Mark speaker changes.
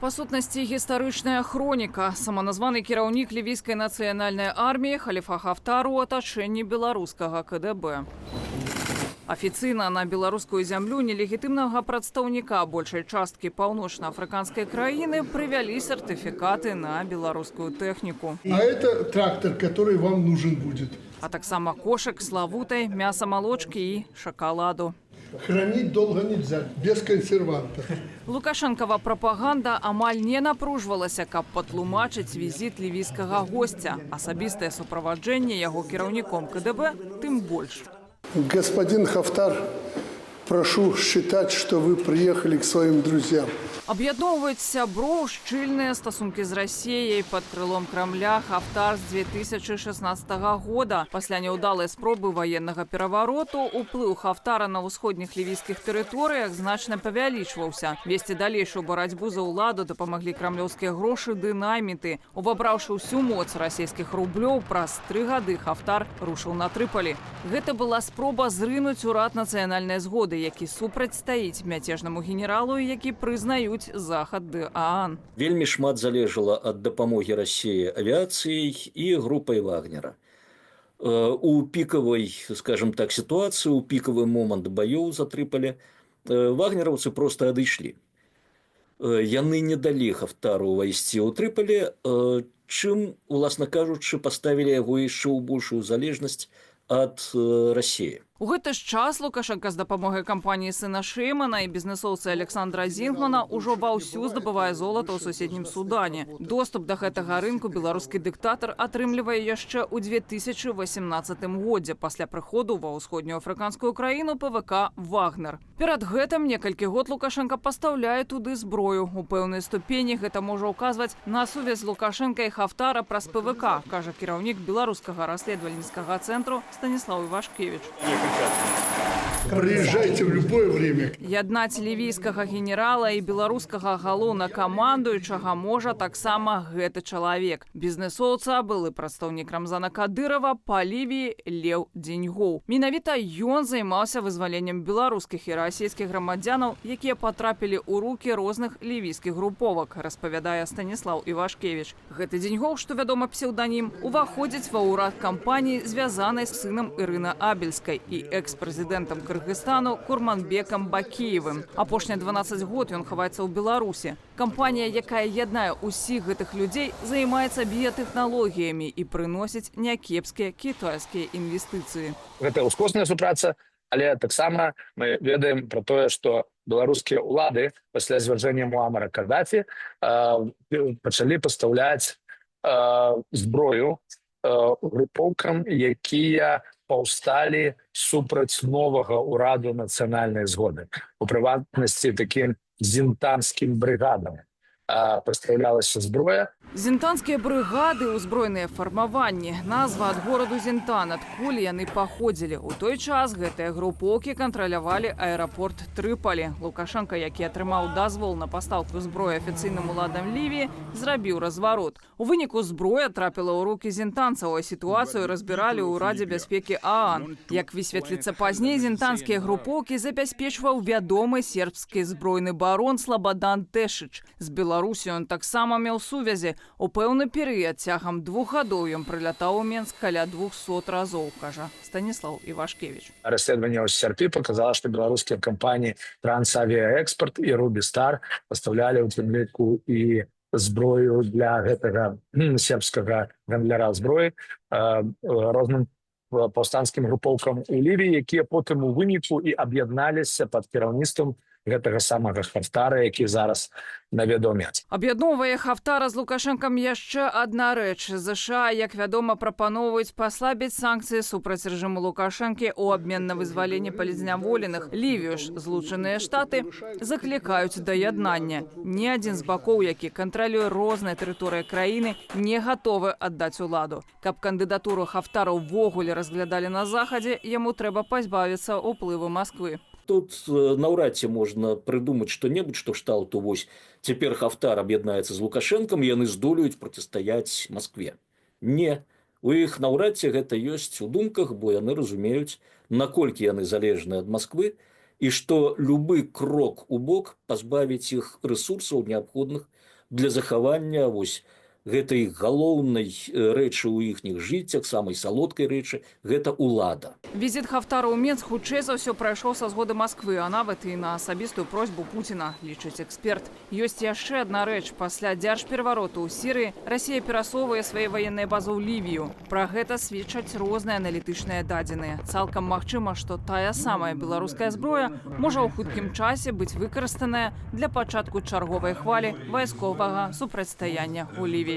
Speaker 1: Па сутнасці гістарычная хроніка. Саманазваны кіраўнік лівійскай нацыянальнай арміі Халіфа Хафтар у атачэнні беларускага КДБ. Афіцыйна на беларускую зямлю нелегітымнага прадстаўніка большай часткі паўночна-афрыканскай краіны прывялі сертыфікаты на беларускую тэхніку.
Speaker 2: А это трактор, который вам нужен будет.
Speaker 1: А таксама кошык славутай, мяса-малочкі і шакаладу.
Speaker 2: Хранить долго нельзя, без консервантов.
Speaker 1: Лукашэнкава прапаганда амаль не напружвалася, каб патлумачыць візіт лівійскага госця. Асабістае суправаджэнне яго кіраўніком КДБ тым больш.
Speaker 2: Господин Хафтар, прошу считать, что вы приехали к своим друзьям.
Speaker 1: Аб'ядноўваюць сяброў шчыльныя стасункі з Расіяй. Пад крылом Крамля Хафтар з 2016 года. Пасля няўдалай спробы ваеннага перавароту уплыў Хафтара на ўсходніх лівійскіх тэрыторыях значна павялічваўся. Весці далейшую барацьбу за ўладу дапамаглі крамлёўскія грошы ды найміты. Увабраўшы ўсю моц расійскіх рублёў, праз 3 гады Хафтар рушыў на Трыполі. Гэта была спроба зрынуць урад нацыянальнай згоды, які супрацьстаіць мяцежнаму генералу, які прызнаюць захад ДААН.
Speaker 3: Вельмі шмат залежала ад дапамогі Расіі авіяцыяй і групай Вагнера. У пікавай, скажем так, сітуацыі, у пікавы момант баёў за Трыполі вагнераўцы проста адышлі. Яны не далі Хафтару ўвайсці ў Трыполі, чым, уласна кажучы, паставілі яго яшчэ ў большую залежнасць ад Расіі.
Speaker 1: У гэты ж час Лукашенка з дапамогай кампаніі сына Шеймана і бізнесоўца Александра Зінгмана ўжо ваўсю здабывае золата ў суседнім Судане. Доступ да гэтага рынку беларускі дыктатар атрымлівае яшчэ ў 2018 годзе пасля прыходу ва ўсходнюю афрыканскую краіну ПВК «Вагнер». Перад гэтым некалькі год Лукашенка пастаўляе туды зброю. У пэўнай ступені гэта можа ўказваць на сувязь Лукашенка і Хафтара праз ПВК, кажа кіраўнік беларускага расследавальніцкага цэнтру Станіслав Івашкевіч.
Speaker 2: Приезжайте в любое время.
Speaker 1: Яднаць лівійскага генерала і беларускага галоўнакамандуючага можа таксама гэты чалавек. Бізнесоўца, былы прадстаўнік Рамзана Кадырова па Лівіі Леў Дзеньгоў. Менавіта ён займаўся вызваленнем беларускіх і расійскіх грамадзянаў, якія патрапілі ў рукі розных лівійскіх груповак, распавядае Станіслав Івашкевіч. Гэты Дзеньгоў, што вядома псеўданім, уваходзіць ва ўрад кампаніі, звязанай з сынам Ірына Абельскай і экс-прэзідэнтам Кыргызстану Курманбекам Бакіевым. Апошнія 12 год ён хаваецца ў Беларусі. Кампанія, якая яднае ўсіх гэтых людзей, займаецца біятэхналогіямі і прыносіць някепскія кітайскія інвестыцыі.
Speaker 4: Гэта ўскосная супраца, але таксама мы ведаем пра тое, што беларускія ўлады пасля звяржэння Муамара Каддафі пачалі пастаўляць зброю групоўкам, якія паўсталі супраць новага ўраду нацыянальнай згоды. У прыватнасці такім зінтанскім брыгадам пастаўлялася зброя.
Speaker 1: Зінтанскія брыгады – узброеныя фармаванні. Назва ад гораду Зінтан, адкуль яны паходзілі. У той час гэтыя групоўкі кантралявалі аэрапорт Трыполі. Лукашенка, які атрымаў дазвол на пастаўку зброі афіцыйным уладам Лівіі, зрабіў разварот. У выніку зброя трапіла ў рукі зінтанцаў, а сітуацыю разбіралі ў Радзе бяспекі ААН. Як высветліцца пазней, зінтанскія групоўкі забяспечваў вядомы сербскі збройны барон Слабадан Тэшыч. З Беларусі ён таксама меў сувязі. У пэўны перыяд цягам 2 гадоў ён прылятаў у Менск каля 200 разоў, кажа Станіслав Івашкевіч.
Speaker 4: Расследаванне ў СРП показала, што беларускія кампаніі Трансавіаэкспорт і Рубістар пастаўлялі ў тым ліку і зброю для гэтага сербскага гандляра зброі розным паўстанцкім групоўкам у Лівіі, якія потым у выніку і аб'ядналіся пад кіраўніцтвам гэтага самага Хафтара, які зараз навядомяць.
Speaker 1: Аб'ядноўвае Хафтара з Лукашэнкам яшчэ адна рэч. ЗША, як вядома, прапановваюць паслабіць санкцыі супраць рэжыму Лукашэнкі ў абмен на вызваленне палітзняволеных. Лівію ж Злучаныя Штаты заклікаюць да яднання. Ні адзін з бакоў, які кантралюе розныя тэрыторыі краіны, не гатовы аддаць уладу. Каб кандыдатуру Хафтара ўвогуле разглядалі на захадзе, яму трэба пазбавіцца ўплыву Масквы.
Speaker 3: Тут наўрад ці можна прыдумаць што-небудзь, што кшталту вось цяпер Хафтар аб'яднаецца з Лукашэнкам, яны здолеюць процістаяць Маскве. Не, у іх наўрад ці гэта ёсць у думках, бо яны разумеюць, наколькі яны залежныя ад Масквы і што любы крок у бок пазбавіць іх рэсурсаў, неабходных для захавання вось гэтай галоўнай рэчы ў іхніх жыццях, самай салодкай рэчы, гэта ўлада.
Speaker 1: Візіт Хафтара ў Менск хутчэй за ўсё прайшоў са згоды Масквы, а нават і на асабістую просьбу Пуціна, лічыць эксперт. Ёсць яшчэ адна рэч. Пасля дзяржперавароту ў Сірыі Расія перасоўвае свае ваенныя базы ў Лівію. Пра гэта сведчаць розныя аналітычныя дадзеныя. Цалкам магчыма, што тая самая беларуская зброя можа ў хуткім часе быць выкарыстаная для пачатку чарговай хвалі вайсковага супрацьстаяння ў Лівіі.